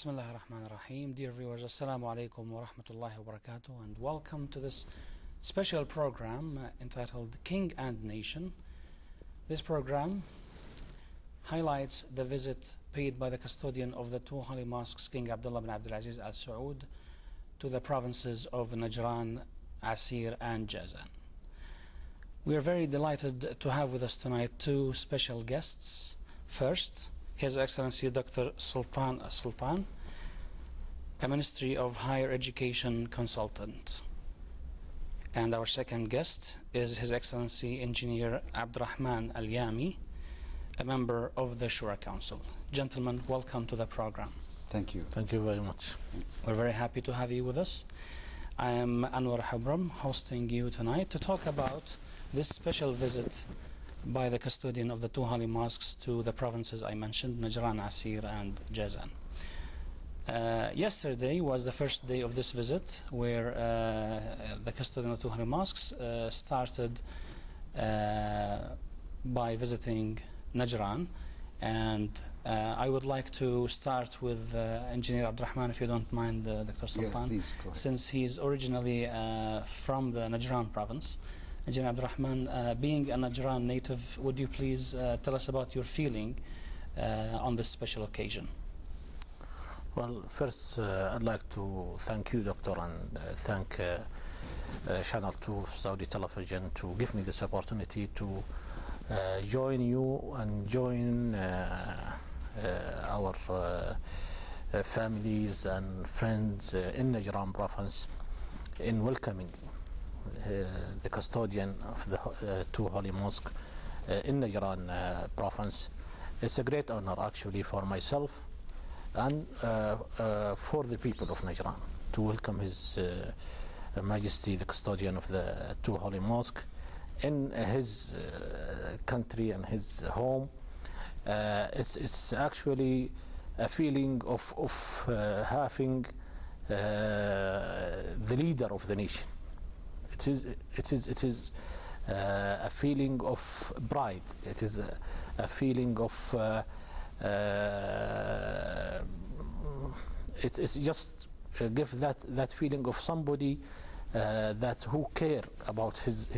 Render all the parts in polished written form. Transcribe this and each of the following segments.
Bismillah ar-Rahman ar-Rahim. Dear viewers, Assalamu alaikum wa rahmatullahi wa barakatuh, and welcome to this special program entitled King and Nation. This program highlights the visit paid by the custodian of the two holy mosques, King Abdullah bin Abdulaziz Al Saud, to the provinces of Najran, Asir, and Jazan. We are very delighted to have with us tonight two special guests. First, His Excellency Dr. Sultan Sultan, a Ministry of Higher Education consultant. And our second guest is His Excellency Engineer Abdurrahman Al-Yami, a member of the Shura Council. Gentlemen, welcome to the program. Thank you. Thank you very much. We're very happy to have you with us. I am Anwar Habram, hosting you tonight to talk about this special visit by the custodian of the two holy mosques to the provinces I mentioned, Najran, Asir, and Jazan. Yesterday was the first day of this visit, where the custodian of the two holy mosques started by visiting Najran, and I would like to start with Engineer Abdurrahman, if you don't mind, Dr. Sultan, please, go ahead. Since he's originally from the Najran province. Engineer Abdurrahman, being a Najran native, would you please tell us about your feeling on this special occasion? Well, first I'd like to thank you, Doctor, and thank Channel 2 Saudi Television to give me this opportunity to join you and join our families and friends in Najran province in welcoming the custodian of the two holy mosques in Najran province. It's a great honor actually for myself and for the people of Najran to welcome His Majesty the custodian of the two holy mosques in his country and his home. It's actually a feeling of having the leader of the nation. It is a feeling of pride. It is a feeling of it's just give that feeling of somebody that who care about his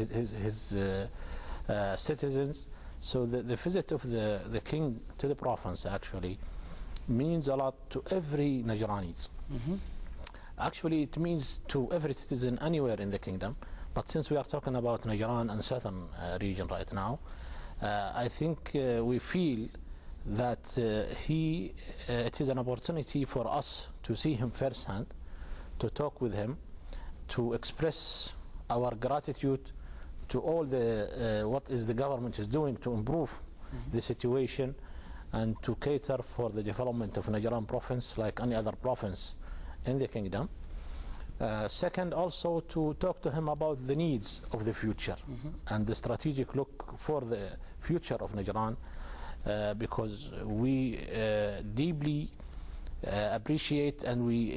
citizens. So the visit of the king to the province actually means a lot to every Najrani. Actually, it means to every citizen anywhere in the kingdom. But since we are talking about Najran and southern region right now, I think we feel that it is an opportunity for us to see him firsthand, to talk with him, to express our gratitude to all the what is the government is doing to improve the situation and to cater for the development of Najran province like any other province in the kingdom. Second, also to talk to him about the needs of the future and the strategic look for the future of Najran, because we deeply appreciate and we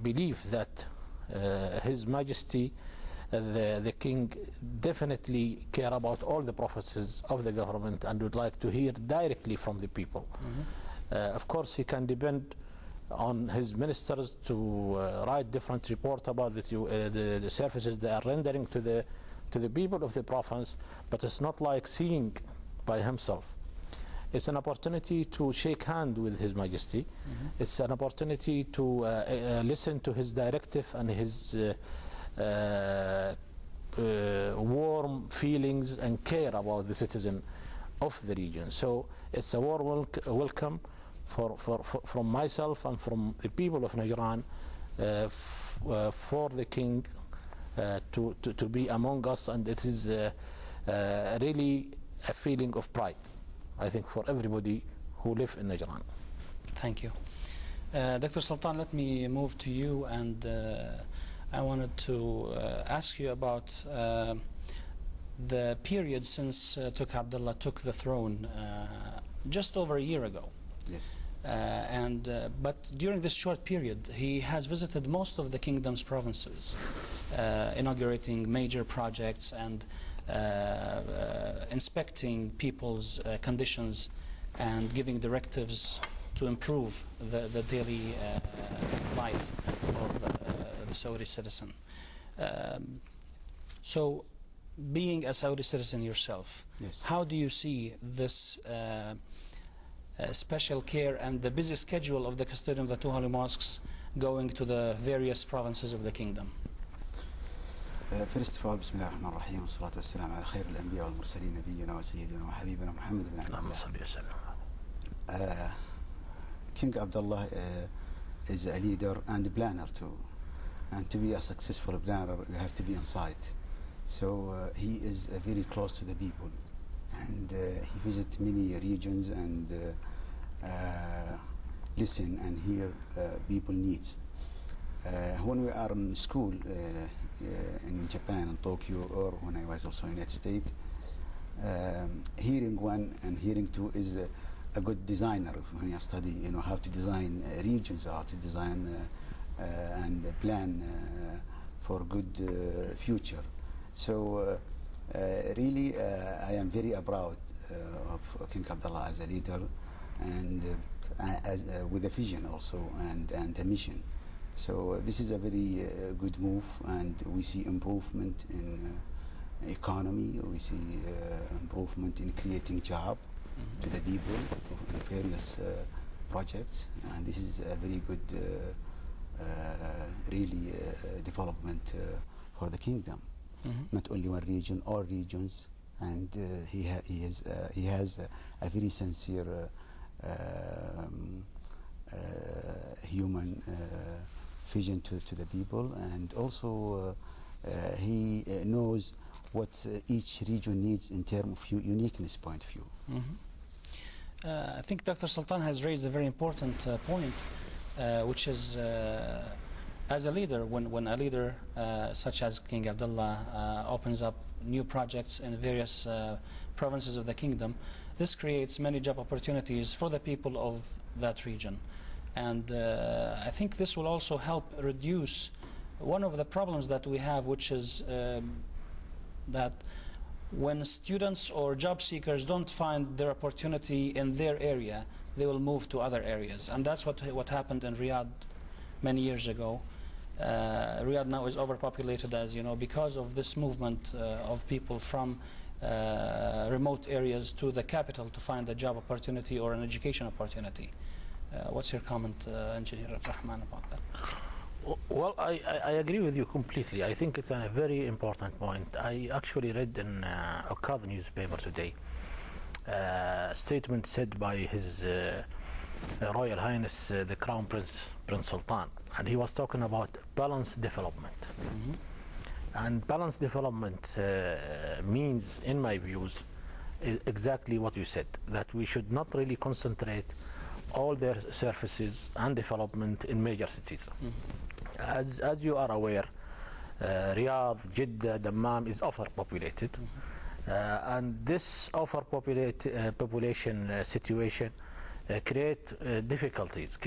believe that His Majesty the King definitely care about all the provinces of the government and would like to hear directly from the people. Of course, he can depend on his ministers to write different report about the services they are rendering to the people of the province, but it's not like seeing by himself. It's an opportunity to shake hand with His Majesty. It's an opportunity to listen to his directive and his warm feelings and care about the citizen of the region. So it's a warm welcome from myself and from the people of Najran for the king to be among us, and it is really a feeling of pride, I think, for everybody who live in Najran. Thank you. Dr. Sultan, let me move to you, and I wanted to ask you about the period since Abdullah took the throne just over a year ago. Yes. But during this short period, he has visited most of the kingdom's provinces, inaugurating major projects and inspecting people's conditions and giving directives to improve the daily life of the Saudi citizen. So, being a Saudi citizen yourself, Yes. how do you see this special care and the busy schedule of the custodian of the two holy mosques going to the various provinces of the kingdom? First of all, بسم الله الرحمن الرحيم والصلاة والسلام على خير الأنبياء والمرسلين نبينا وسيدنا وحبيبنا محمد بن عبد الله. King Abdullah is a leader and a planner too. And to be a successful planner, you have to be inside. So he is very close to the people. And he visits many regions and listen and hear people needs. When we are in school in Japan, in Tokyo, or when I was also in the United States, hearing one and hearing two is a good designer. When you study, how to design regions, how to design and plan for good future. So really, I am very proud of King Abdullah as a leader, and with a vision also and a mission. So this is a very good move, and we see improvement in economy. We see improvement in creating job to the people in various projects, and this is a very good, really development for the kingdom. Not only one region, all regions, and he has a very sincere human vision to the people, and also he knows what each region needs in terms of uniqueness point of view. I think Dr. Sultan has raised a very important point, which is as a leader, when a leader such as King Abdullah opens up new projects in various provinces of the kingdom, this creates many job opportunities for the people of that region. And I think this will also help reduce one of the problems that we have, which is that when students or job seekers don't find their opportunity in their area, they will move to other areas. And that's what happened in Riyadh many years ago. Riyadh now is overpopulated, as you know, because of this movement of people from remote areas to the capital to find a job opportunity or an education opportunity. What's your comment, Engineer Abdurrahman, about that? Well, I agree with you completely. I think it's a very important point. I actually read in a Akkad newspaper today a statement said by His Royal Highness the Crown Prince Sultan, and he was talking about balanced development. And balanced development means, in my views, exactly what you said, that we should not really concentrate all their services and development in major cities. As you are aware, Riyadh, Jeddah, Dammam is overpopulated, and this overpopulation situation create difficulties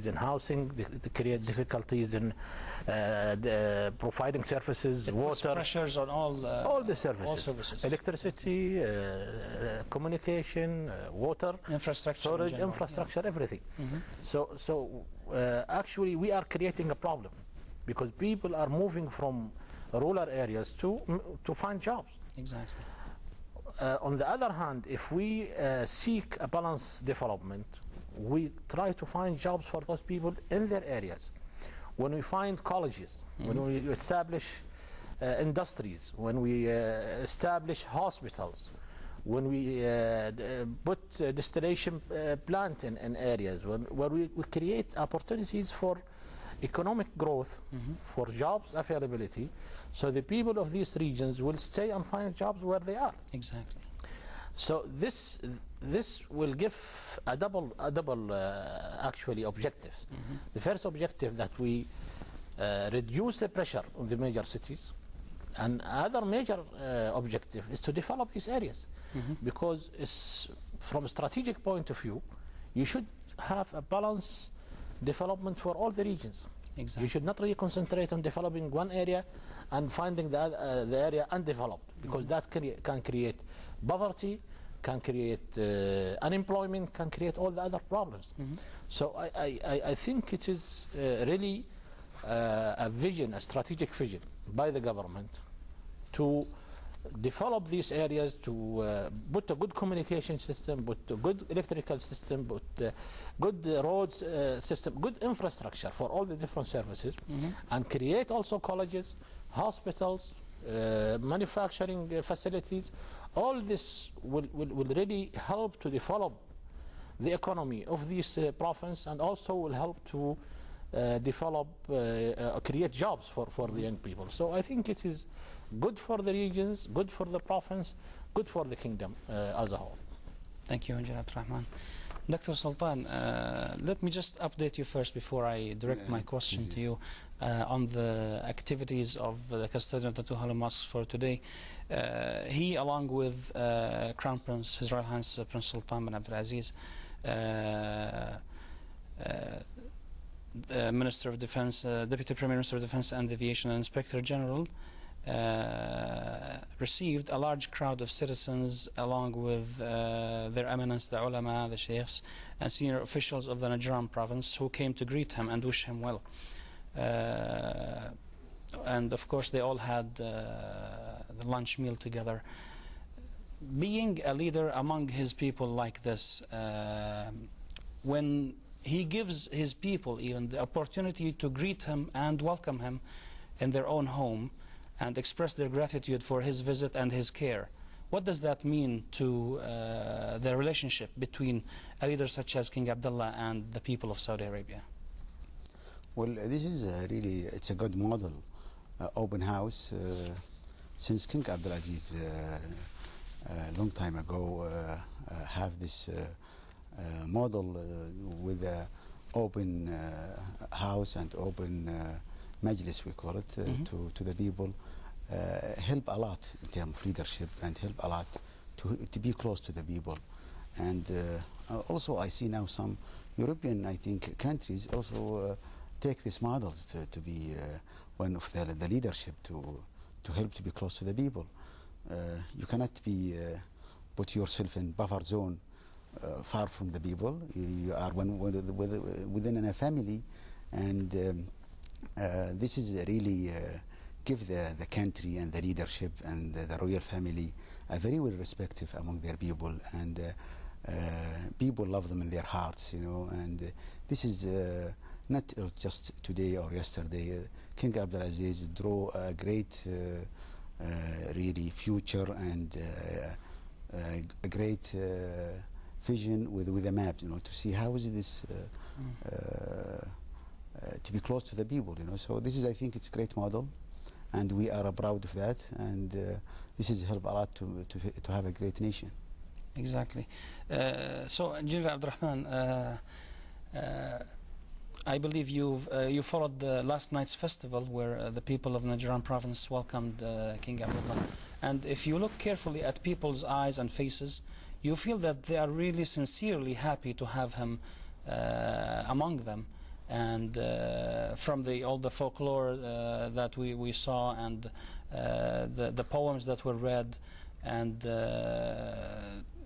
in housing, create difficulties in providing services, it water, puts pressures on all the services, electricity, communication, water, infrastructure, storage, infrastructure, everything. So actually we are creating a problem, because people are moving from rural areas to find jobs. Exactly. On the other hand, if we seek a balanced development, we try to find jobs for those people in their areas. When we find colleges, when we establish industries, when we establish hospitals, when we put distillation plant in areas, where we create opportunities for economic growth, for jobs availability, so the people of these regions will stay and find jobs where they are. Exactly. So this will give a double actually objectives. The first objective, that we reduce the pressure on the major cities, and other major objective is to develop these areas, because it's, from a strategic point of view, you should have a balanced development for all the regions. Exactly. You should not really concentrate on developing one area and finding the area undeveloped, because that can create poverty, can create unemployment, can create all the other problems. So I think it is really a vision, a strategic vision by the government to develop these areas, to put a good communication system, put a good electrical system, put good roads system, good infrastructure for all the different services, and create also colleges, hospitals, manufacturing facilities. All this will really help to develop the economy of this province, and also will help to develop, create jobs for the young people. So I think it is good for the regions, good for the province, good for the kingdom as a whole. Thank you, Engineer Abdulrahman. Dr. Sultan, let me just update you first before I direct my question to you on the activities of the custodian of the two holy mosques for today. He, along with Crown Prince, His Royal Highness Prince Sultan bin Abdulaziz, Minister of Defense, Deputy Premier Minister of Defense and Aviation, and Inspector General, received a large crowd of citizens along with their eminence, the ulama, the sheikhs, and senior officials of the Najran province, who came to greet him and wish him well. And of course they all had the lunch meal together. Being a leader among his people like this, when he gives his people even the opportunity to greet him and welcome him in their own home and express their gratitude for his visit and his care, what does that mean to the relationship between a leader such as King Abdullah and the people of Saudi Arabia? Well, this is really, it's a good model, open house. Since King Abdulaziz a long time ago have this model with an open house and open majlis, we call it, to the people, help a lot in terms of leadership, and help a lot to be close to the people. And also I see now some European, I think, countries also take these models to be one of the leadership to help to be close to the people. You cannot be put yourself in buffer zone far from the people. You are within a family, and this is really give the country and the leadership and the royal family a very well respected among their people, and people love them in their hearts, you know. And this is not just today or yesterday. King Abdulaziz drew a great really future and a great vision with a map, you know, to see how is this to be close to the people, you know. So this is, I think, it's a great model, and we are proud of that, and this has helped a lot to have a great nation. Exactly. So, Engineer Abdulrahman, I believe you followed the last night's festival where the people of Najran province welcomed King Abdullah, and if you look carefully at people's eyes and faces, you feel that they are really sincerely happy to have him among them. And from all the folklore that we saw, and the poems that were read, and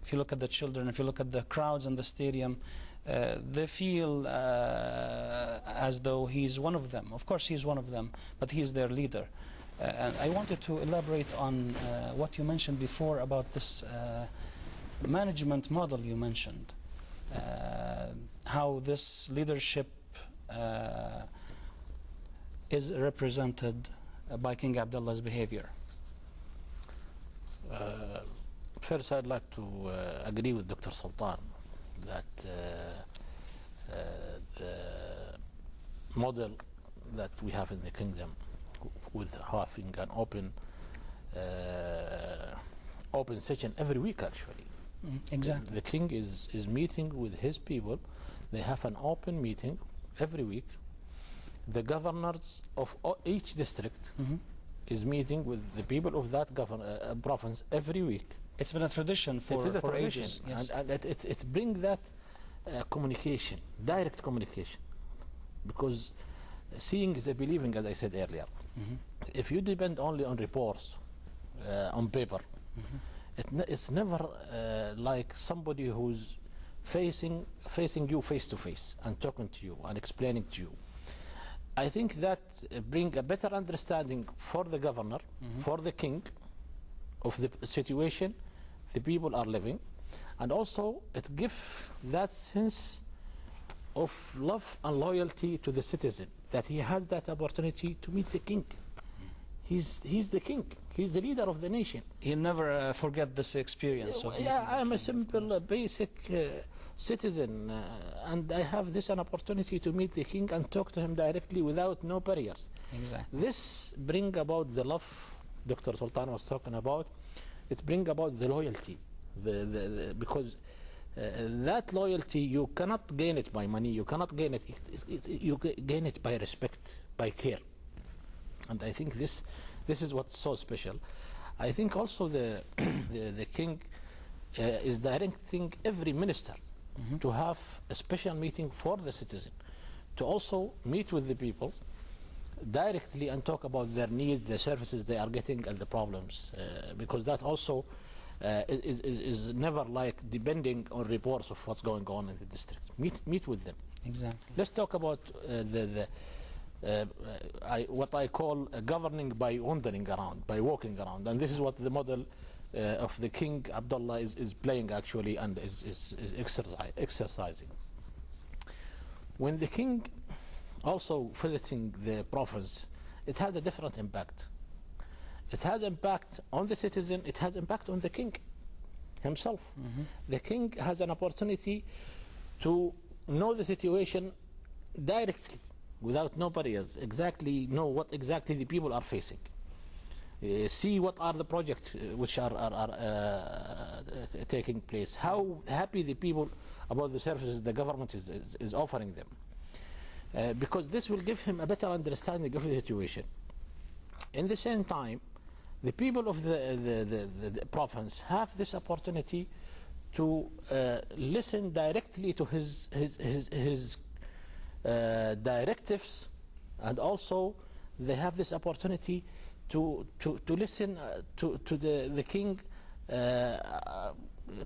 if you look at the children, if you look at the crowds in the stadium, they feel as though he's one of them. Of course he's one of them, but he's their leader. And I wanted to elaborate on what you mentioned before about this management model you mentioned, how this leadership is represented by King Abdullah's behavior. First, I'd like to agree with Dr. Sultan that the model that we have in the kingdom, with having an open session every week, actually. Exactly. The king is meeting with his people. They have an open meeting every week. The governors of each district is meeting with the people of that province every week. It's been a tradition for ages. Yes. And it brings that communication, direct communication, because seeing is a believing, as I said earlier. If you depend only on reports on paper, it's never like somebody who's facing you face to face and talking to you and explaining to you. I think that bring a better understanding for the governor, for the king, of the situation the people are living, and also it gives that sense of love and loyalty to the citizen, that he has that opportunity to meet the king. He's the king. He's the leader of the nation. He'll never forget this experience. I'm a simple, basic citizen, and I have an opportunity to meet the king and talk to him directly without no barriers. Exactly. This bring about the love Dr. Sultan was talking about. It bring about the loyalty, because that loyalty, you cannot gain it by money. You cannot gain it. You gain it by respect, by care. And I think this is what's so special. I think also the king is directing every minister to have a special meeting for the citizen, to also meet with the people directly and talk about their needs, the services they are getting, and the problems, because that also is never like depending on reports of what's going on in the district. Meet with them. Exactly. Let's talk about what I call governing by wandering around, by walking around, and this is what the model of the King Abdullah is playing actually, and is exercising. When the king also visiting the province, it has a different impact. It has impact on the citizen, it has impact on the king himself. The king has an opportunity to know the situation directly, without no barriers, exactly know what exactly the people are facing. See what are the projects which are taking place, how happy the people about the services the government is offering them. Because this will give him a better understanding of the situation. In the same time, the people of the province have this opportunity to listen directly to his directives, and also they have this opportunity to listen to the king,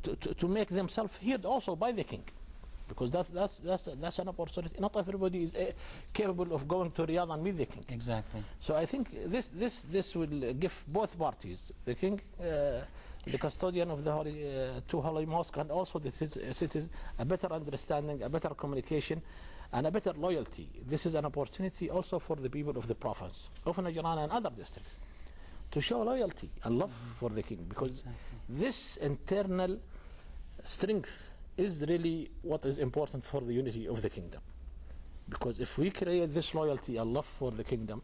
to make themselves heard also by the king. Because that's an opportunity. Not everybody is capable of going to Riyadh and meet the king. Exactly. So I think this will give both parties, the king, the custodian of the two holy mosques, and also the citizen, a better understanding, a better communication, and a better loyalty. This is an opportunity also for the people of the province, of Najran and other districts, to show loyalty and love for the king, because this internal strength is really what is important for the unity of the kingdom. Because if we create this loyalty and love for the kingdom,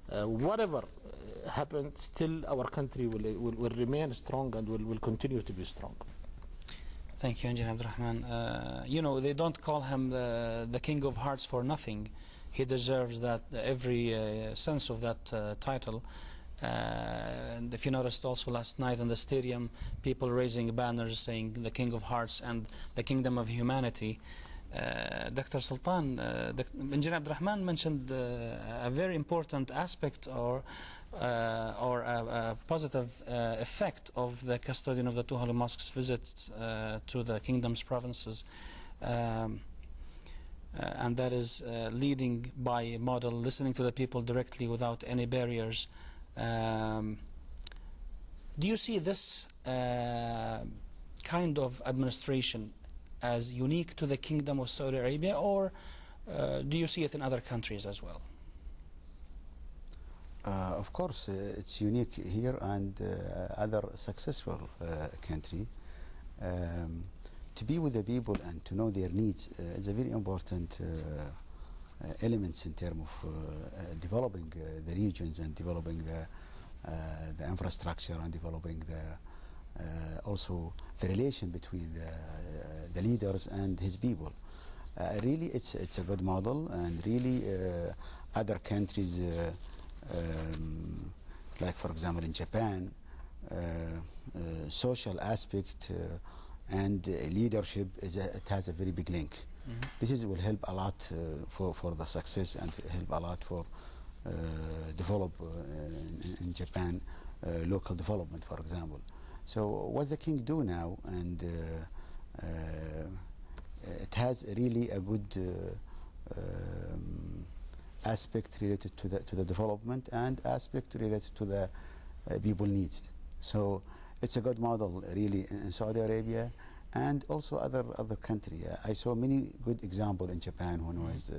whatever happens, still our country will remain strong and will continue to be strong. Thank you, Engineer Abdurrahman. You know, they don't call him the King of Hearts for nothing. He deserves that, every sense of that title. And if you noticed also last night in the stadium, people raising banners saying the King of Hearts and the Kingdom of Humanity. Dr. Sultan, Engineer Abdurrahman mentioned a very important aspect or a positive effect of the custodian of the two holy mosques' visits to the kingdom's provinces, and that is leading by model, listening to the people directly without any barriers. Do you see this kind of administration as unique to the Kingdom of Saudi Arabia, or do you see it in other countries as well? Of course, it's unique here and other successful country. To be with the people and to know their needs is a very important elements in terms of developing the regions and developing the infrastructure and developing also the relation between the leaders and his people. Really, it's a good model, and really other countries, like for example in Japan, social aspect and leadership it has a very big link. This will help a lot for the success, and help a lot for develop in Japan local development, for example. So what the king do now, and it has really a good aspect related to the development and aspect related to the people needs. So it's a good model really in Saudi Arabia and also other country. I saw many good example in Japan when I was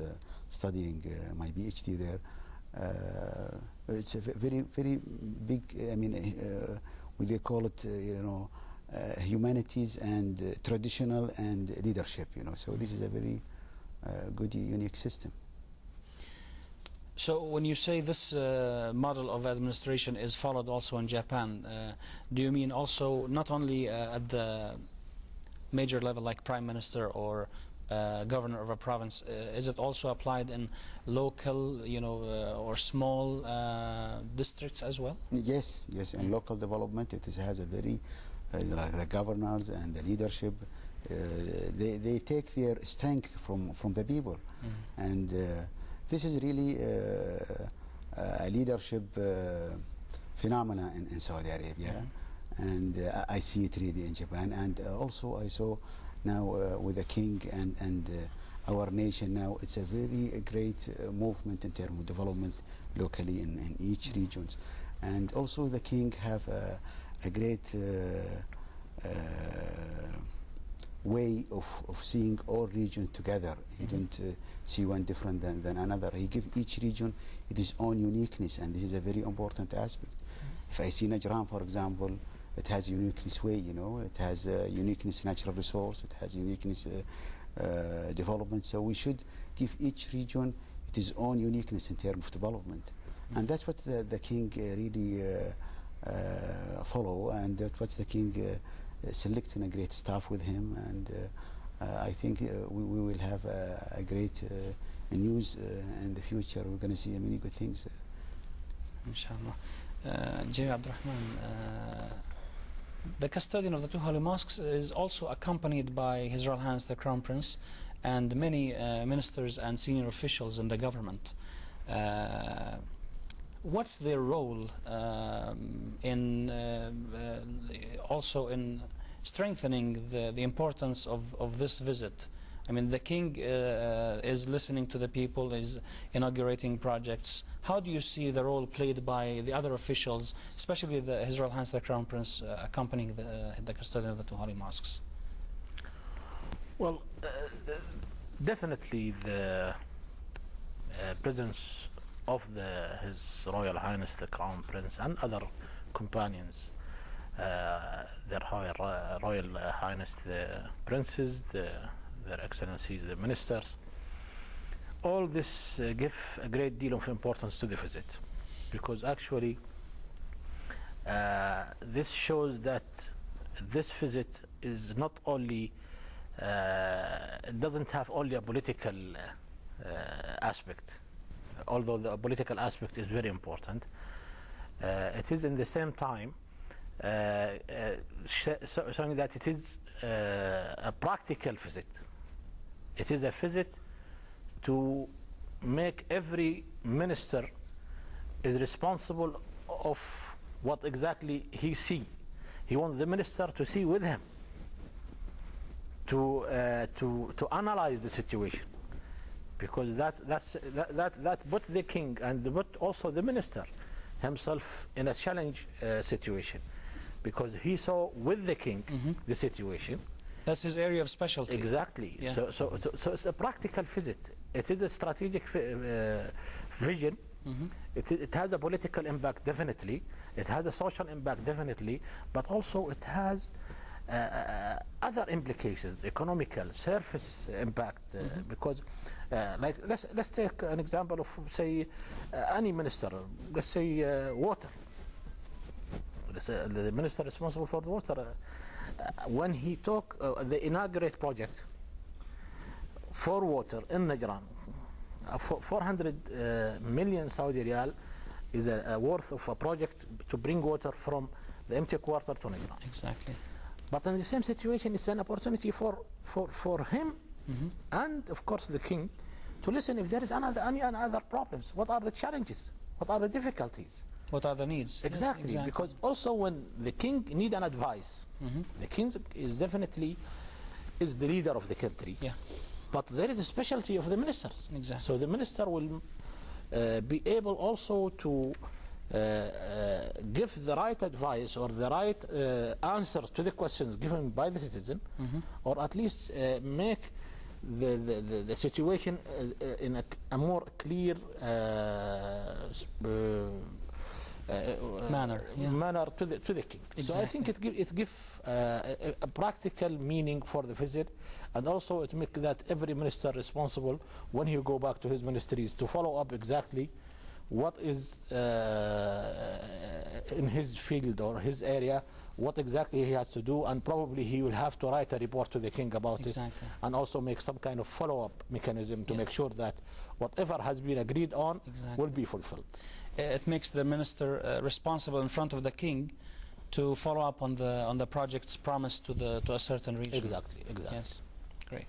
studying my PhD there. It's a very big. I mean, they call it humanities and traditional and leadership. So this is a very good, unique system. So when you say this model of administration is followed also in Japan, do you mean also not only at the major level like prime minister or governor of a province, is it also applied in local, or small districts as well? Yes, in local development it has a very, like the governors and the leadership, they take their strength from the people. And this is really a leadership phenomena in Saudi Arabia, and I see it really in Japan, and also I saw now with the king and our nation now, it's a very great movement in terms of development locally in each region, and also the king have a great way of seeing all regions together. He don't see one different than another. He give each region its own uniqueness, and this is a very important aspect. If I see Najran, for example, it has uniqueness way, it has uniqueness natural resource, it has uniqueness development. So we should give each region its own uniqueness in terms of development. And that's what the king really follow, and that's what the king selecting a great staff with him, and I think we will have a great news in the future. We're going to see many good things. Inshallah. J. Abdurrahman, the custodian of the two holy mosques is also accompanied by His Royal Highness the Crown Prince and many ministers and senior officials in the government. What's their role in also in strengthening the importance of this visit? I mean, the king is listening to the people, is inaugurating projects. How do you see the role played by the other officials, especially His Royal Highness the Crown Prince accompanying the custodian of the two holy mosques? Well, definitely the presence of His Royal Highness the Crown Prince and other companions, their Royal Highness the Princes, their Excellencies the Ministers, all this give a great deal of importance to the visit, because actually this shows that this visit is not only it doesn't have only a political aspect, although the political aspect is very important. It is in the same time showing that it is a practical visit. It is a visit to make every minister is responsible of what exactly he see. He wants the minister to see with him, to analyze the situation, because that put the king and put also the minister himself in a challenge situation, because he saw with the king the situation. That's his area of specialty. Exactly. Yeah. So it's a practical visit. It is a strategic vision. It has a political impact, definitely. It has a social impact, definitely. But also it has other implications, economical, surface impact, because like let's take an example of, say, any minister. Let's say water. The minister responsible for water, when he took the inaugurate project for water in Najran, 400 million Saudi Riyal is a worth of a project to bring water from the empty quarter to Najran. Exactly. But in the same situation, it's an opportunity for him and of course the king to listen if there is any other problems. What are the challenges? What are the difficulties? What are the needs? Exactly, Yes, exactly. because also when the king need an advice, the king is definitely is the leader of the country. Yeah. But there is a specialty of the ministers. Exactly. So the minister will be able also to give the right advice or the right answers to the questions given by the citizen, or at least make the situation in a more clear manner to the king. Exactly. So I think it gives a practical meaning for the visit, and also it makes that every minister responsible when he go back to his ministries to follow up exactly what is in his field or his area, what exactly he has to do, and probably he will have to write a report to the king about it, and also make some kind of follow-up mechanism to make sure that whatever has been agreed on will be fulfilled. It makes the minister responsible in front of the king to follow up on the projects promised to a certain region. Exactly. Yes, great.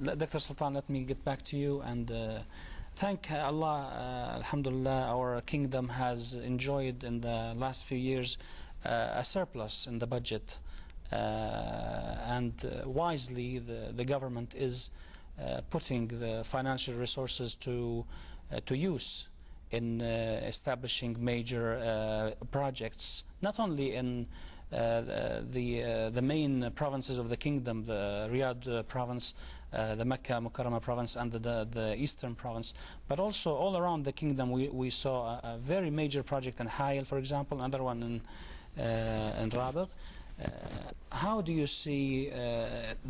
Dr. Sultan, let me get back to you and thank Allah, alhamdulillah, our kingdom has enjoyed in the last few years a surplus in the budget, and wisely the government is putting the financial resources to use in establishing major projects, not only in the main provinces of the kingdom, the Riyadh province, the Mecca Mukarramah province, and the eastern province, but also all around the kingdom. We saw a very major project in Hayel, for example, another one in Rabigh. How do you see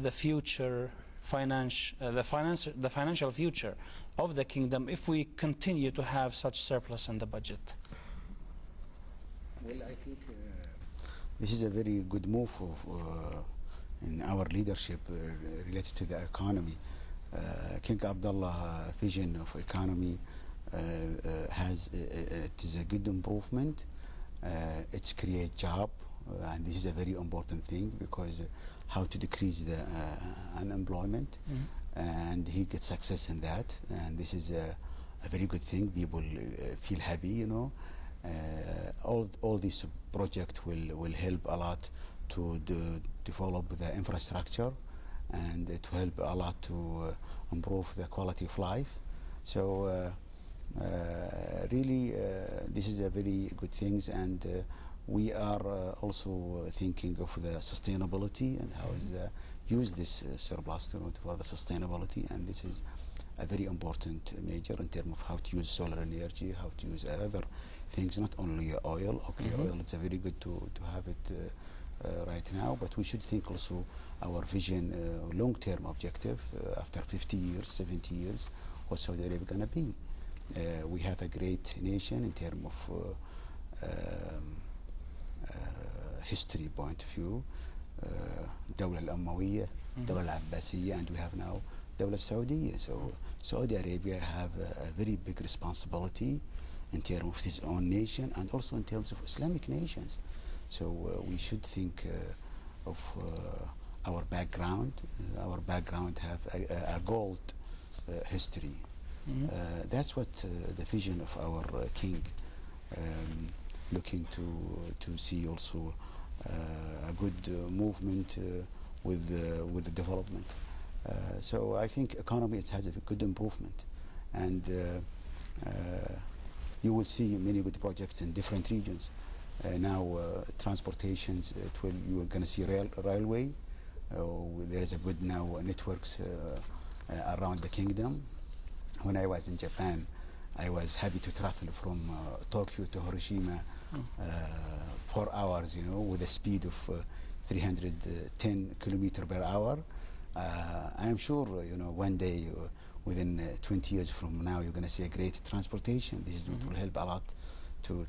the future the financial future of the kingdom if we continue to have such surplus in the budget? Well, I think this is a very good move in our leadership related to the economy. King Abdullah vision of economy it is a good improvement. It's create job, and this is a very important thing, because how to decrease the unemployment, and he gets success in that, and this is a very good thing. People feel happy, you know. All these projects will help a lot to develop the infrastructure, and it will help a lot to improve the quality of life. So really this is a very good things, and we are also thinking of the sustainability and how is use this surplus for the sustainability, and this is a very important major in terms of how to use solar energy, how to use other things, not only oil. Okay, oil, it's a very good to have it right now, but we should think also our vision, long-term objective, after 50 years, 70 years, what Saudi Arabia going to be. We have a great nation in terms of history point of view, Dawla al-Ummawiyya, Dawla al-Abbasiyya, and we have now Dawla al-Saudiyya. So Saudi Arabia have a very big responsibility in terms of its own nation, and also in terms of Islamic nations. So we should think of our background. Our background have a gold history. That's what the vision of our king, looking to see also a good movement with the development. So I think economy, it has a good improvement, and you will see many good projects in different regions. Now transportations, you are going to see railway. There is a good now networks around the kingdom. When I was in Japan, I was happy to travel from Tokyo to Hiroshima 4 hours, you know, with a speed of 310 kilometers per hour. I'm sure, you know, one day, within 20 years from now, you're going to see a great transportation. This is what will help a lot to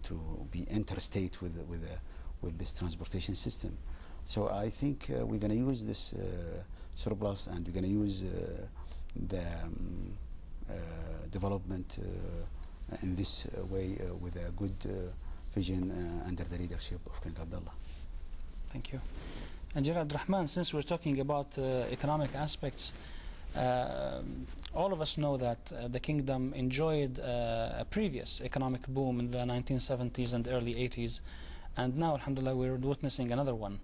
be interstate with this transportation system. So I think we're going to use this surplus, and we're going to use the development in this way with a good vision under the leadership of King Abdullah. Thank you. And Abdul Rahman, since we're talking about economic aspects, All of us know that the kingdom enjoyed a previous economic boom in the 1970s and early 80s, and now, alhamdulillah, we're witnessing another one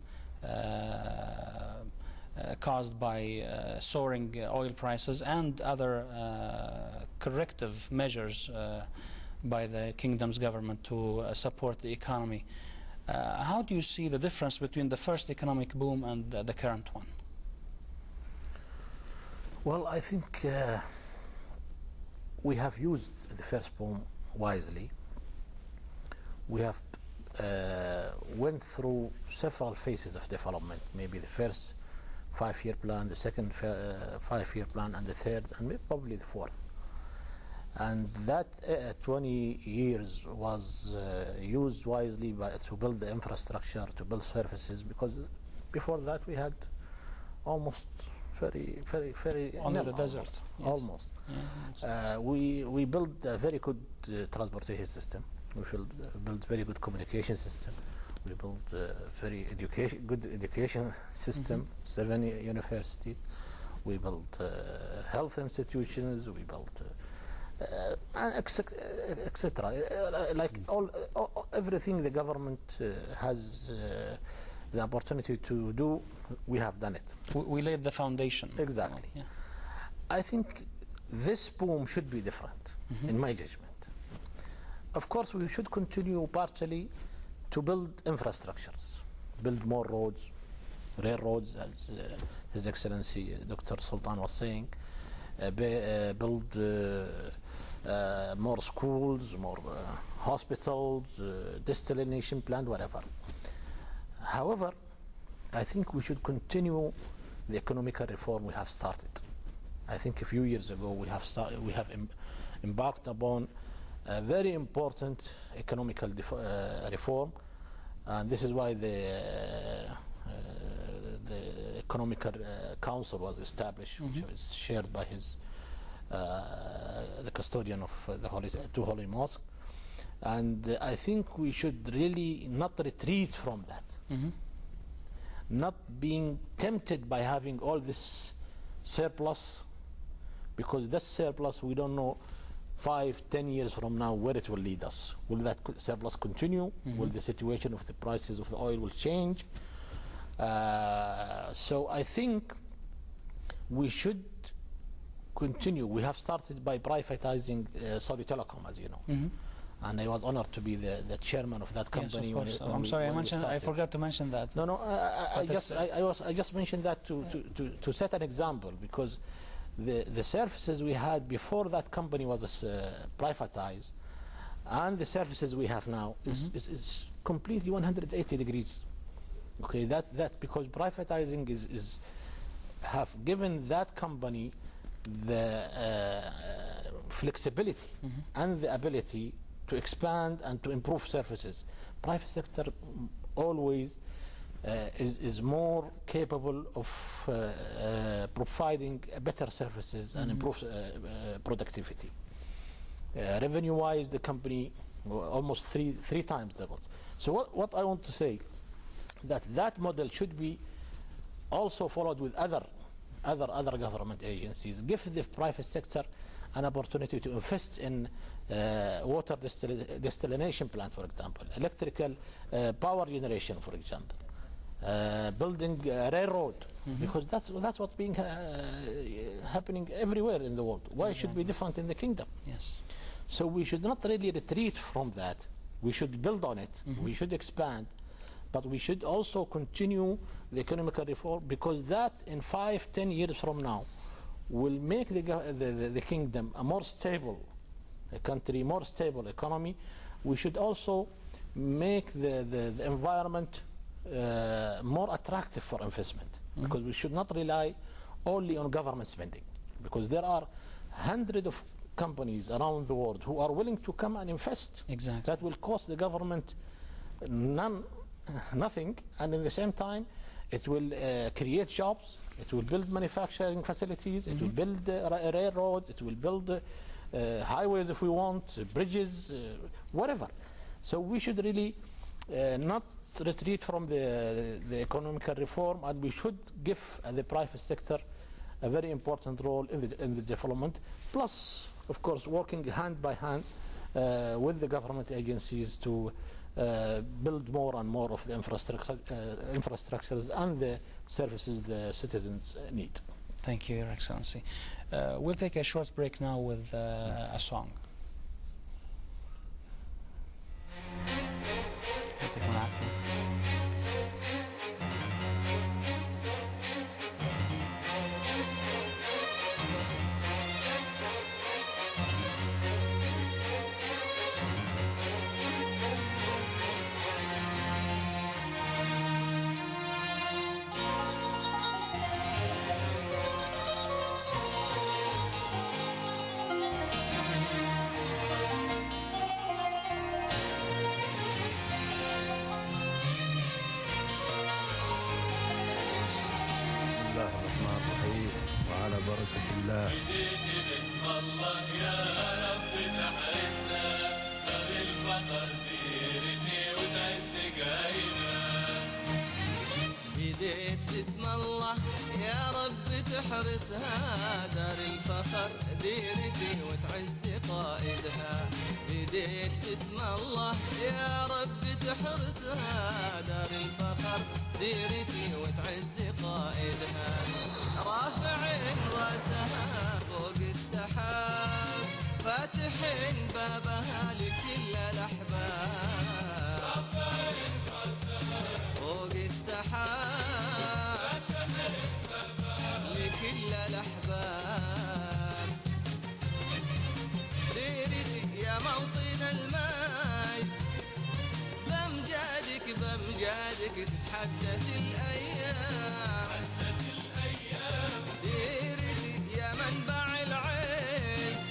caused by soaring oil prices and other corrective measures by the kingdom's government to support the economy. How do you see the difference between the first economic boom and the current one? Well, I think we have used the first boom wisely. We have went through several phases of development, maybe the first 5-year plan, the second 5-year plan, and the third, and probably the fourth. And that 20 years was used wisely to build the infrastructure, to build services, because before that we had almost very only the desert. Yes. Almost. Yeah, we built a very good transportation system. We built very good communication system. We built a very good education system, 7 universities. We built health institutions. We built etc. Like everything the government has the opportunity to do, we have done it. We laid the foundation. Exactly. Yeah. I think this boom should be different, in my judgment. Of course, we should continue partially to build infrastructures, build more roads, railroads, as His Excellency Dr. Sultan was saying, build more schools, more hospitals, desalination plant, whatever. However, I think we should continue the economic reform we have started. I think a few years ago we have embarked upon a very important economical reform, and this is why the Economic Council was established, which is shared by the custodian of the two holy mosques. And I think we should really not retreat from that, not being tempted by having all this surplus, because this surplus we don't know 5-10 years from now where it will lead us. Will that surplus continue? Will the situation of the prices of the oil will change? So I think we should continue. We have started by privatizing Saudi Telecom, as you know. And I was honored to be the chairman of that company. Yes, of course. I'm sorry, I forgot to mention that. No, I just mentioned that to set an example, because the services we had before that company was privatized and the services we have now is completely 180 degrees. Okay, that because privatizing have given that company the flexibility and the ability to expand and to improve services. Private sector always is more capable of providing better services and improve productivity. Revenue-wise, the company almost three times doubled. So what I want to say, that model should be also followed with other government agencies. Give the private sector an opportunity to invest in water desalination plant, for example, electrical power generation, for example, building a railroad, because that's what's being happening everywhere in the world. Why should be different in the kingdom? Yes. So we should not really retreat from that. We should build on it. We should expand, but we should also continue the economic reform, because that in 5-10 years from now will make the kingdom a more stable country, more stable economy. We should also make the environment more attractive for investment, because we should not rely only on government spending, because there are hundreds of companies around the world who are willing to come and invest. Exactly. That will cost the government nothing, and in the same time it will create jobs, it will build manufacturing facilities, it will build railroads, it will build highways if we want, bridges, whatever. So we should really not retreat from the economic reform, and we should give the private sector a very important role in the development, plus, of course, working hand by hand with the government agencies to build more and more of the infrastructures and the services the citizens need. Thank you, Your Excellency. We'll take a short break now with a song. تحرسها دار الفخر ديرتي وتعز قائدها، بديت باسم الله يا رب تحرسها دار الفخر ديرتي وتعز قائدها، رافعين راسها فوق السحاب فاتحين بابها لكل الاحباب، رافعين راسها فوق السحاب كل الأحباب، ديرتي يا موطن الماي بمجادك تتحدث الأيام، ديرتي يا منبع العز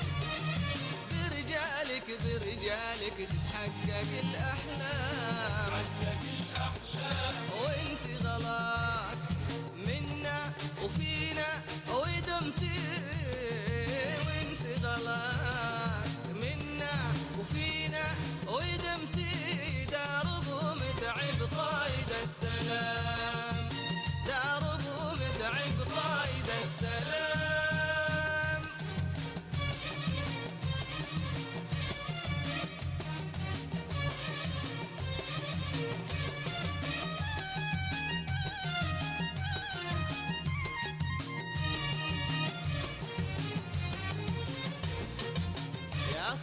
برجالك تتحقق الأحلام، وانت غلاك منا وفينا ودمتي، وانت غلاك منا وفينا ودمتي، دارب متعب قايد السلام، دارب متعب قايد السلام.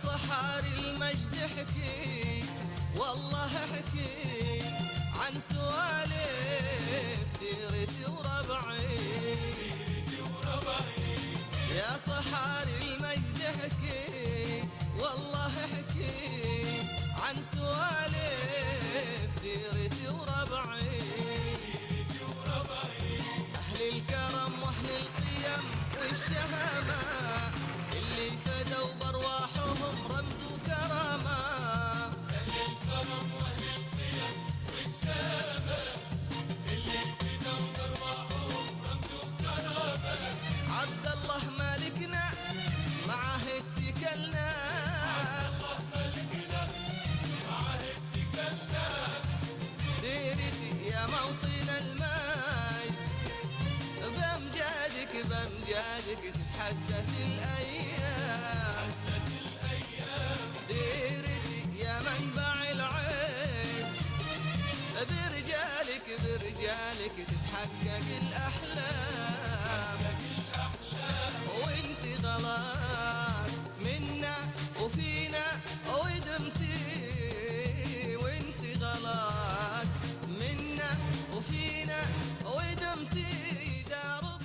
صحاري المجد احكي والله احكي عن سوالف ديرتي وربعي، يا صحاري المجد احكي والله احكي عن سوالف ديرتي وربعي، اهل الكرم واهل القيم والشهامه اللي فدوا بارواحهم رمز وكرامه، اهل الكرم واهل القيم والشهامه اللي فدوا بارواحهم رمز وكرامه، عبدالله مالكنا معاه اتكلنا، عبدالله مالكنا معاه اتكلنا، ديرتي يا موطن الماي بمجادك تتحدث الأيام، ديرتي يا منبع العز برجالك تتحقق الأحلام، وانت غلاك منا وفينا ودمتي، وانت غلاك منا وفينا ودمتي، دارب.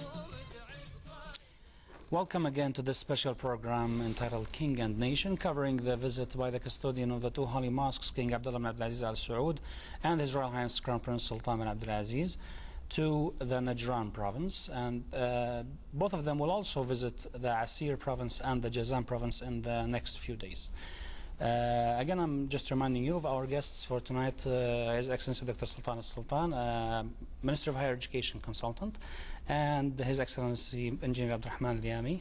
Welcome again to this special program entitled King and Nation, covering the visit by the custodian of the two holy mosques, King Abdullah bin Abdulaziz Al Saud and His Royal Highness Crown Prince Sultan bin Abdulaziz, to the Najran province. And both of them will also visit the Asir province and the Jazan province in the next few days. Again, I'm just reminding you of our guests for tonight, His Excellency Dr. Sultan al-Sultan, Minister of Higher Education Consultant, and His Excellency Engineer Abdurrahman Liami,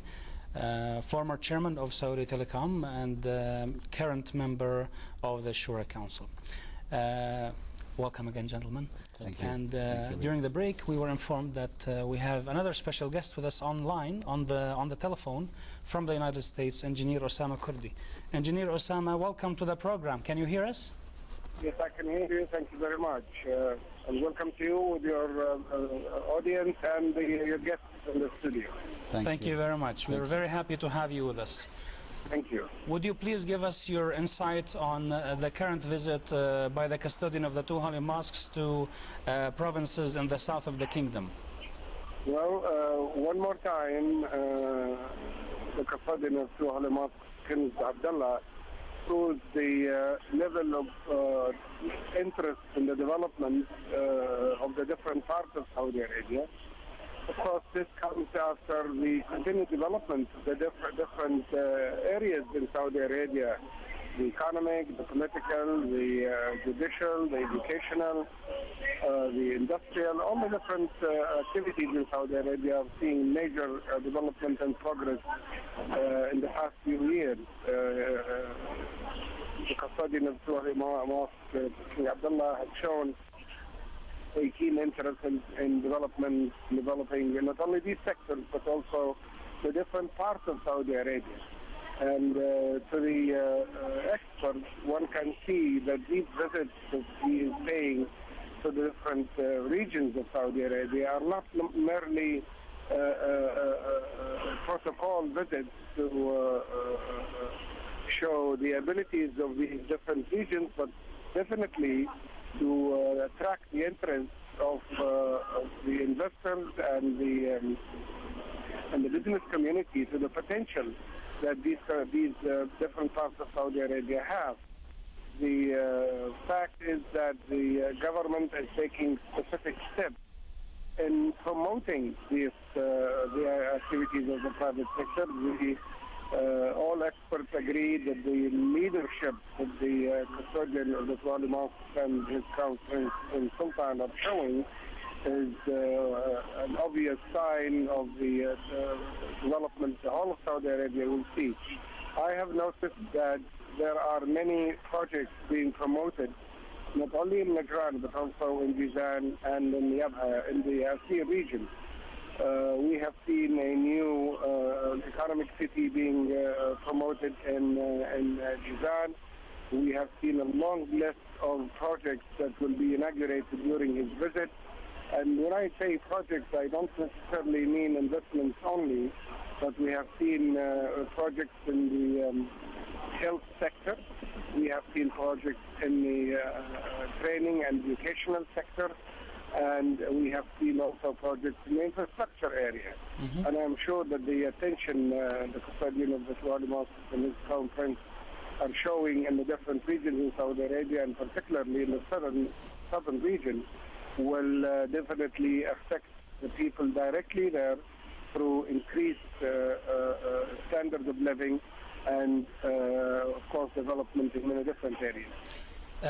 former Chairman of Saudi Telecom and current member of the Shura Council. Welcome again, gentlemen. Thank you. And Thank you. during the break, we were informed that we have another special guest with us online on the telephone from the United States, Engineer Osama Kurdi. Engineer Osama, welcome to the program. Can you hear us? Yes, I can hear you. Thank you very much. And welcome to you with your audience and your guests in the studio. Thank you very much. We're very happy to have you with us. Thank you. Would you please give us your insight on the current visit by the custodian of the two holy mosques to provinces in the south of the kingdom? Well, one more time, the custodian of two holy mosques, King Abdallah, proves the level of interest in the development of the different parts of Saudi Arabia. Of course, this comes after the continued development of the different areas in Saudi Arabia, the economic, the political, the judicial, the educational, the industrial, all the different activities in Saudi Arabia are seeing major development and progress in the past few years. The custodian of Suhaili Mosque, King Abdullah, has shown a keen interest in developing not only these sectors, but also the different parts of Saudi Arabia. And to the experts, one can see that these visits that he is paying to the different regions of Saudi Arabia are not merely protocol visits to show the abilities of these different regions, but definitely to attract the interest of the investors and the business community to the potential that these different parts of Saudi Arabia have. The fact is that the government is taking specific steps in promoting the activities of the private sector. All experts agree that the leadership that the custodian of the Suhaili Mosque and his council in Sultan are showing is an obvious sign of the development the whole of Saudi Arabia will see. I have noticed that there are many projects being promoted, not only in Najran, but also in Jizan and in Yabha, in the Asir region. We have seen a new economic city being promoted in Jizan. We have seen a long list of projects that will be inaugurated during his visit. And when I say projects, I don't necessarily mean investments only, but we have seen projects in the health sector. We have seen projects in the training and educational sector. And we have seen also projects in the infrastructure area. Mm-hmm. And I'm sure that the attention the custodian of the Suhaili Mosque and his crown prince are showing in the different regions in Saudi Arabia, and particularly in the southern region, will definitely affect the people directly there through increased standard of living and, of course, development in many different areas.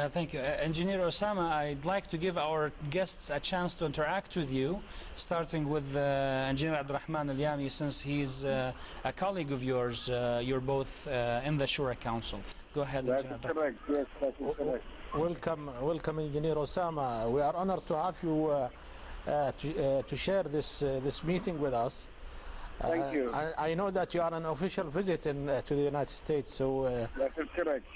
Thank you. Engineer Osama, I'd like to give our guests a chance to interact with you, starting with Engineer Abdurrahman Al-Yami, since he's a colleague of yours. You're both in the Shura Council. Go ahead, Engineer. That's correct. Yes, that is correct. Welcome, Engineer Osama. We are honored to have you to share this meeting with us. Thank you. I know that you are on an official visit to the United States, so that is correct.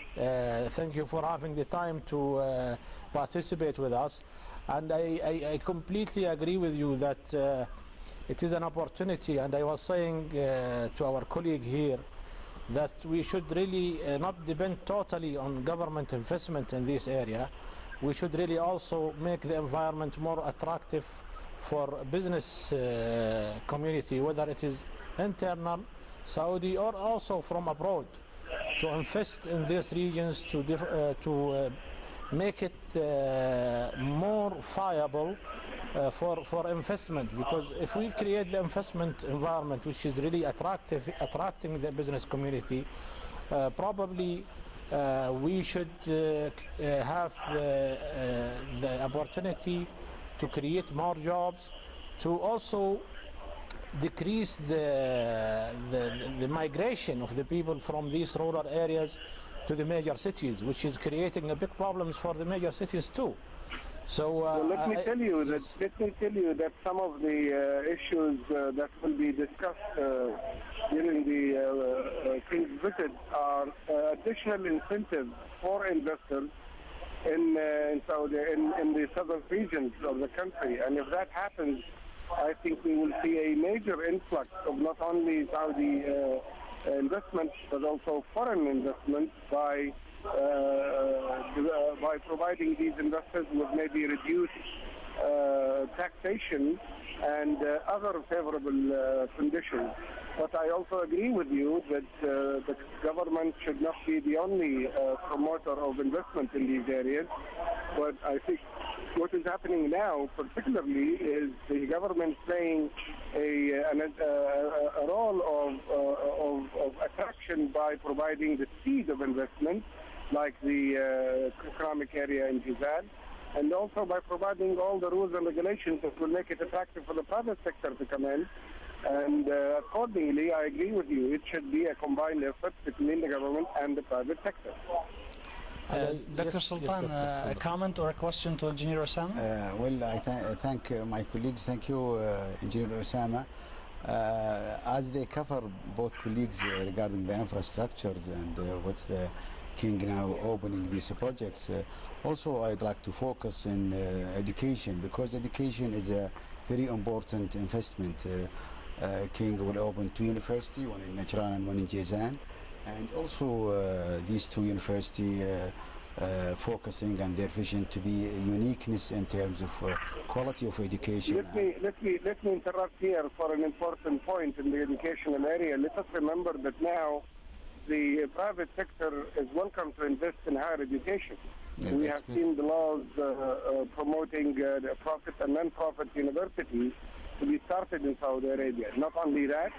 Thank you for having the time to participate with us. And I completely agree with you that it is an opportunity, and I was saying to our colleague here that we should really not depend totally on government investment in this area. We should really also make the environment more attractive for business community, whether it is internal, Saudi, or also from abroad, to invest in these regions to make it more viable for investment. Because if we create the investment environment which is really attracting the business community, probably we should have the opportunity to create more jobs, to also decrease the migration of the people from these rural areas to the major cities, which is creating a big problems for the major cities too. So well, let me tell you that some of the issues that will be discussed during the King's visit are additional incentives for investors in the southern regions of the country, and if that happens, I think we will see a major influx of not only Saudi investments but also foreign investments by providing these investors with maybe reduced taxation and other favorable conditions. But I also agree with you that the government should not be the only promoter of investment in these areas. But I think what is happening now, particularly, is the government playing a role of attraction by providing the seed of investment, like the economic area in Jizan, and also by providing all the rules and regulations that will make it attractive for the private sector to come in. And accordingly, I agree with you, it should be a combined effort between the government and the private sector. Dr. Sultan, a comment or a question to Engineer Osama? Well, I thank my colleagues. Thank you, Engineer Osama. As they cover, both colleagues, regarding the infrastructures and what's the King now opening these projects. Also, I'd like to focus on education, because education is a very important investment. King will open 2 universities, one in Najran and one in Jizan, and also these 2 universities focusing on their vision to be a uniqueness in terms of quality of education. Let me interrupt here for an important point in the educational area. Let us remember that now the private sector is welcome to invest in higher education. Yeah, we have seen the laws promoting the profit and non-profit universities to be started in Saudi Arabia. Not only that,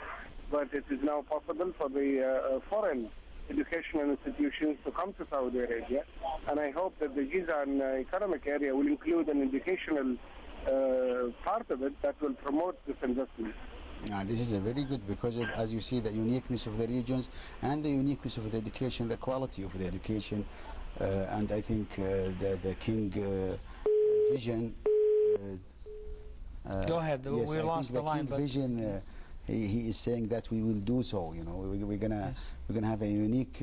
but it is now possible for the foreign educational institutions to come to Saudi Arabia, and I hope that the Jizan economic area will include an educational part of it that will promote this investment. This is a very good, because as you see, the uniqueness of the regions and the uniqueness of the education, the quality of the education, and I think the King vision. Go ahead. Yes, we lost the line. King vision. He is saying that we will do so. You know, we're gonna have a unique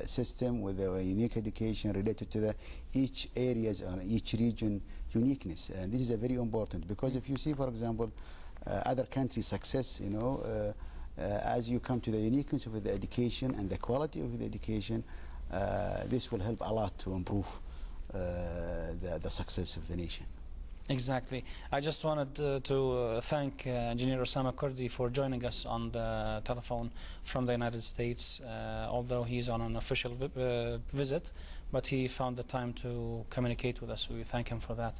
system with a unique education related to the each areas or each region uniqueness, and this is a very important, because if you see, for example, other countries' success, you know, as you come to the uniqueness of the education and the quality of the education, this will help a lot to improve the success of the nation. Exactly. I just wanted to thank Engineer Osama Kurdi for joining us on the telephone from the United States, although he's on an official visit, but he found the time to communicate with us. We thank him for that.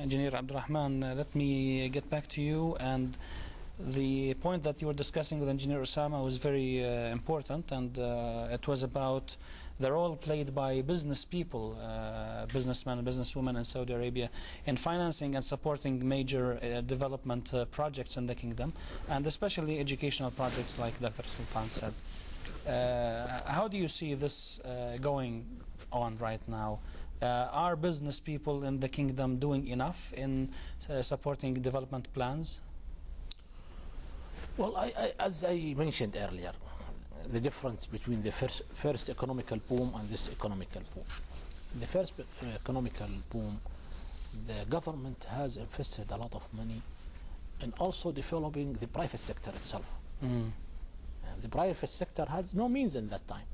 Engineer Abdurrahman, let me get back to you, and the point that you were discussing with Engineer Osama was very important, and it was about the role played by business people, businessmen and businesswomen in Saudi Arabia in financing and supporting major development projects in the kingdom, and especially educational projects like Dr. Sultan said. How do you see this going on right now? Are business people in the kingdom doing enough in supporting development plans? Well, as I mentioned earlier, the difference between the first economical boom and this economical boom. In the first economical boom, the government has invested a lot of money in also developing the private sector itself. The private sector has no means in that time.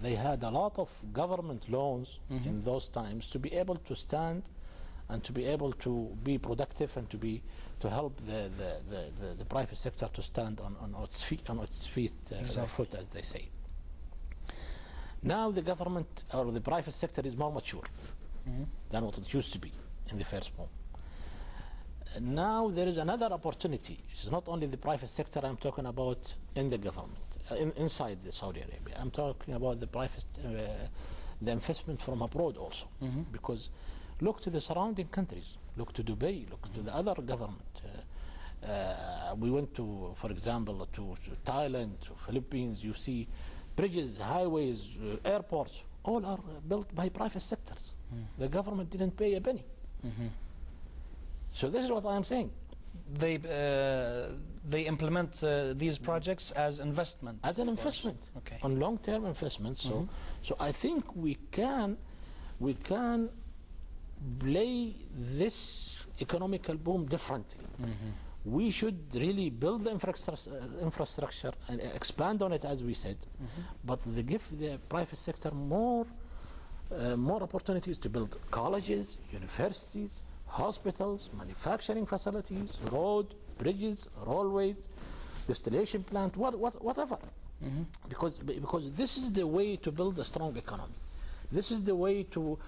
They had a lot of government loans in those times to be able to stand and to be able to be productive and to help the private sector to stand on its feet, foot, as they say. Now the government or the private sector is more mature than what it used to be in the first boom. Now there is another opportunity. It's not only the private sector I'm talking about in the government, inside the Saudi Arabia. I'm talking about the private, the investment from abroad also, because look to the surrounding countries. Look to Dubai. Look to the other government. We went to, for example, to Thailand, to Philippines. You see bridges, highways, airports, all are built by private sectors. The government didn't pay a penny. So this is what I am saying. They implement these projects as investment. As an investment, okay, on long-term investment. So I think we can play this economical boom differently. We should really build the infrastructure and expand on it, as we said, but give the private sector more opportunities to build colleges, universities, hospitals, manufacturing facilities, road, bridges, railways, distillation plant, whatever. Because this is the way to build a strong economy. This is the way to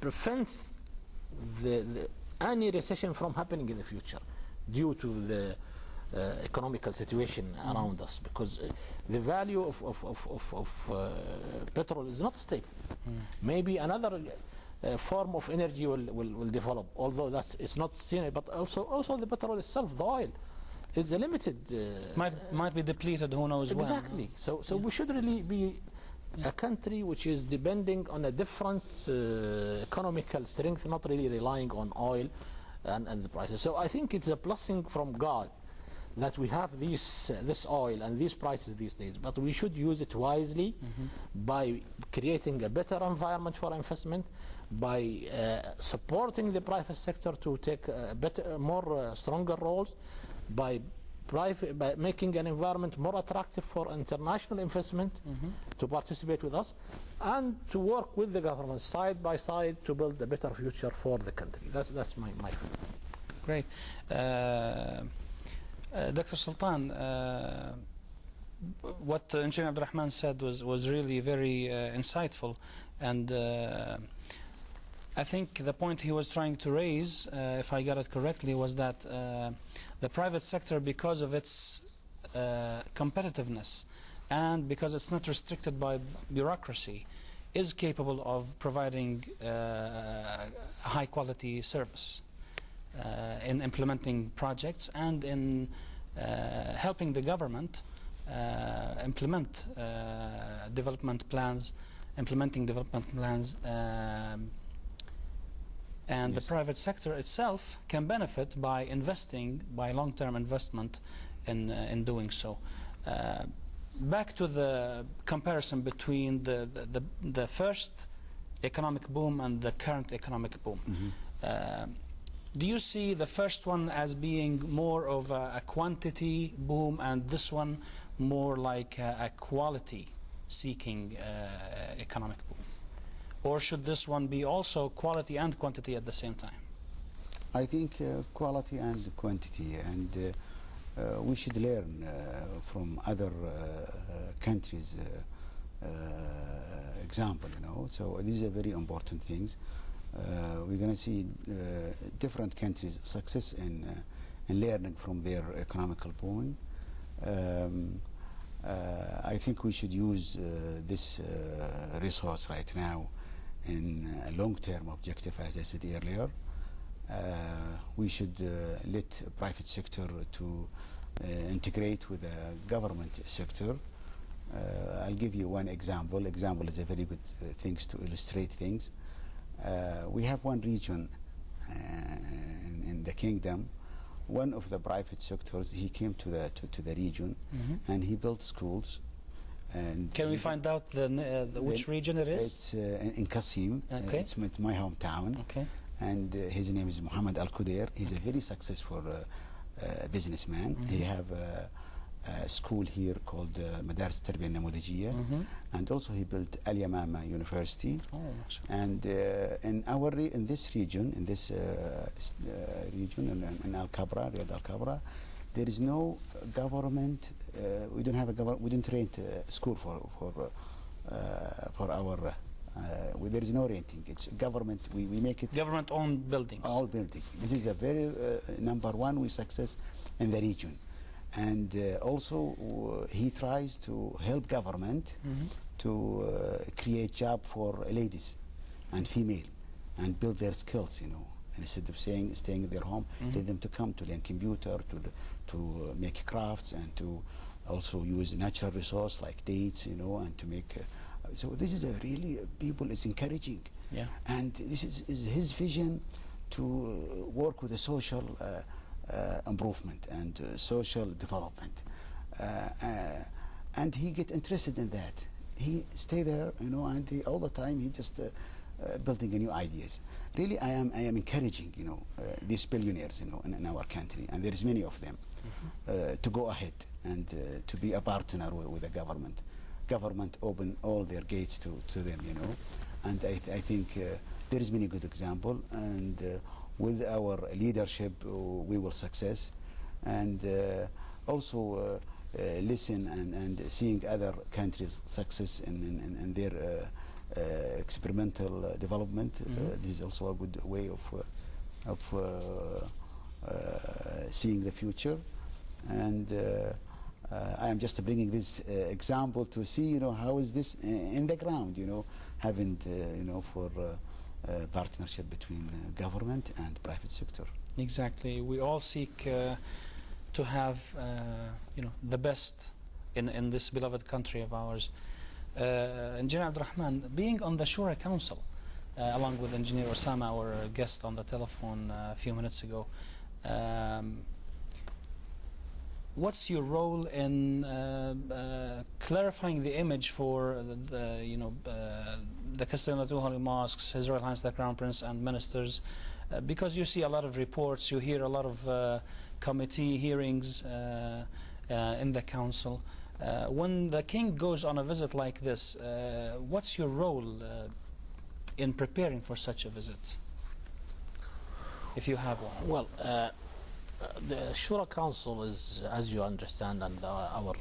prevent any recession from happening in the future due to the economical situation around us. Because the value of petrol is not stable. Maybe another form of energy will develop, although it's not seen. But also the petrol itself, the oil, is a limited. Might be depleted. Who knows when? Exactly. So we should really be a country which is depending on a different economical strength, not really relying on oil and the prices. So I think it's a blessing from God that we have this oil and these prices these days, but we should use it wisely by creating a better environment for investment, by supporting the private sector to take stronger roles, by making an environment more attractive for international investment to participate with us, and to work with the government side by side to build a better future for the country. That's my view. Great. Dr. Sultan, what Engineer Abdulrahman said was really very insightful, and I think the point he was trying to raise, if I got it correctly, was that the private sector, because of its competitiveness and because it's not restricted by bureaucracy, is capable of providing high quality service in implementing projects and in helping the government implementing development plans, and the private sector itself can benefit by long-term investment in doing so. Back to the comparison between the first economic boom and the current economic boom. Do you see the first one as being more of a quantity boom and this one more like a quality-seeking economic boom? Or should this one be also quality and quantity at the same time? I think quality and quantity, and we should learn from other countries' example, So these are very important things. We're going to see different countries' success in learning from their economical booming. I think we should use this resource right now in a long-term objective, as I said earlier. We should let private sector to integrate with the government sector. I'll give you one example. Example is a very good thing to illustrate things. We have one region in the kingdom. One of the private sectors, he came to the region and he built schools. And can we find out which region it is? It's in Qasim. Okay. It's my hometown. Okay. And his name is Muhammad Al-Qudair. He's a very successful businessman. He have a school here called Madaris Tarbiya Namudajiya, and also he built Al Yamama University. And in this region, in Al Kabra, Riyadh Al Kabra, there is no government. We don't have a government. We didn't rent a school for our. There is no renting. It's government. We make it government-owned buildings. All buildings. This is a very number one. We success in the region. And also he tries to help government to create job for ladies and female and build their skills, instead of staying in their home, let them to come to learn computer, to make crafts and to also use natural resource like dates, and to make. So this is a really people is encouraging, Yeah. and this is his vision to work with the social improvement and social development, and he get interested in that. He stay there, and all the time he just building new ideas. Really, I am encouraging, these billionaires, in our country, and there is many of them, to go ahead and to be a partner with the government. Government open all their gates to them, and I think there is many good example, and with our leadership we will success, and also listen and seeing other countries success in their experimental development. This is also a good way of seeing the future, and I am just bringing this example to see, how is this in the ground, having, for partnership between government and private sector. Exactly. We all seek to have, the best in this beloved country of ours. Engineer Abdurrahman, being on the Shura Council, along with Engineer Osama, our guest on the telephone a few minutes ago, what's your role in clarifying the image for the custodian of the two holy mosques, His Royal Highness the Crown Prince and ministers? Because you see a lot of reports, you hear a lot of committee hearings in the council. When the king goes on a visit like this, what's your role in preparing for such a visit, if you have one? Well, the Shura Council is, as you understand, and our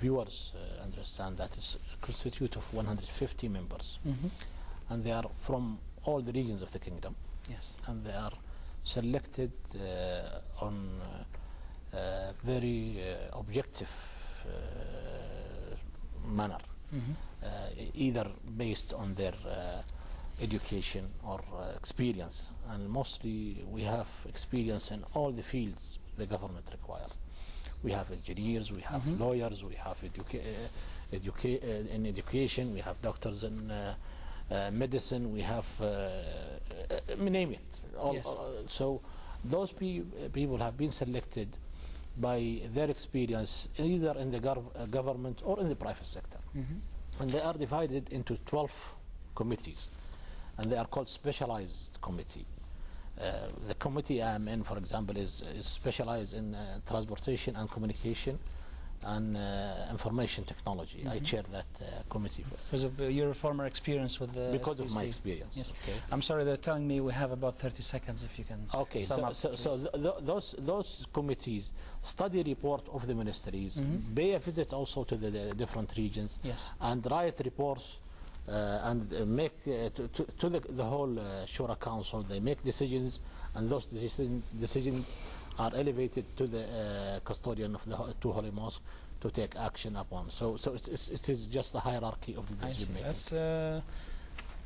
viewers understand, that is constituted of 150 members, and they are from all the regions of the kingdom. Yes. And they are selected on very objective manner, either based on their education or experience, and mostly we have experience in all the fields the government requires. We have engineers, we have lawyers, we have in education, we have doctors in medicine, we have name it. Yes. So those people have been selected by their experience either in the government or in the private sector, and they are divided into 12 committees, and they are called specialized committee. The committee I am in, for example, is specialized in transportation and communication and information technology. I chair that committee. Because of your former experience with the Because STC. of my experience. Yes. Okay. I'm sorry, they're telling me we have about 30 seconds, if you can sum up. Those committees study report of the ministries, pay a visit also to the different regions, Yes. and write reports and make to the whole Shura Council. They make decisions, and those decisions are elevated to the custodian of the two holy mosques to take action upon. So it is just the hierarchy of the decision making. That's,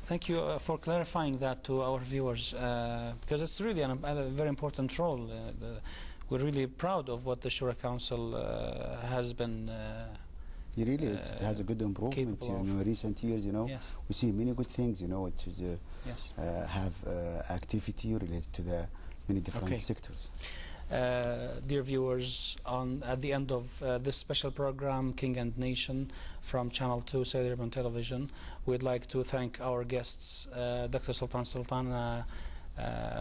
thank you for clarifying that to our viewers, because it's really a very important role. We're really proud of what the Shura Council has been. Really, it has a good improvement in recent years. Yes. We see many good things. Which is Yes. have activity related to the many different sectors. Dear viewers, at the end of this special program, King and Nation, from Channel 2 Saudi Arabian Television, we'd like to thank our guests, Dr. Sultan,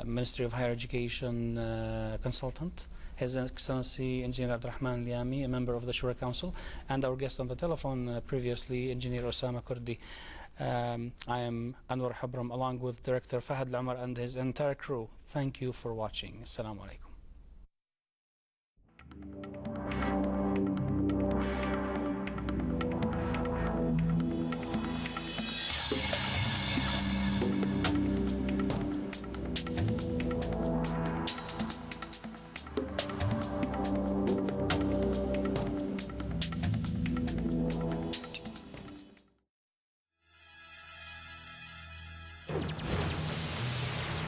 Ministry of Higher Education consultant, His Excellency Engineer Abdurrahman Liami, a member of the Shura Council, and our guest on the telephone previously, Engineer Osama Kurdi. I am Anwar Habram, along with Director Fahad Al-Umar and his entire crew. Thank you for watching. Assalamu alaikum.